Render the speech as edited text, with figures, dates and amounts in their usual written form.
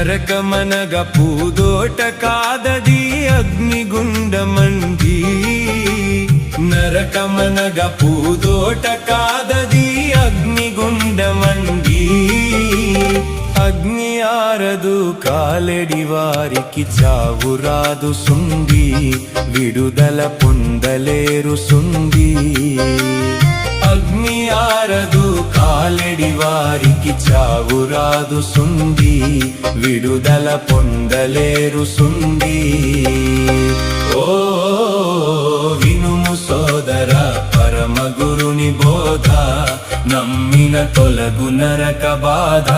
నరకమనగ పూదోట కాదది అగ్నిగుండమండి నరకమనగ పూదోట కాదది అగ్నిగుండమండి అగ్ని ఆరదు కాలెడి వారికి చావురాదు సుండి విడుదల పొందలేరు సుండి అగ్ని ఆరదు కాలెడి వారికి చావురాదు సుండి విడుదల పొందలేరు సుండి ఓ వినుము సోదర పరమ గురుని బోధ నమ్మిన తొలగు నరక బాధ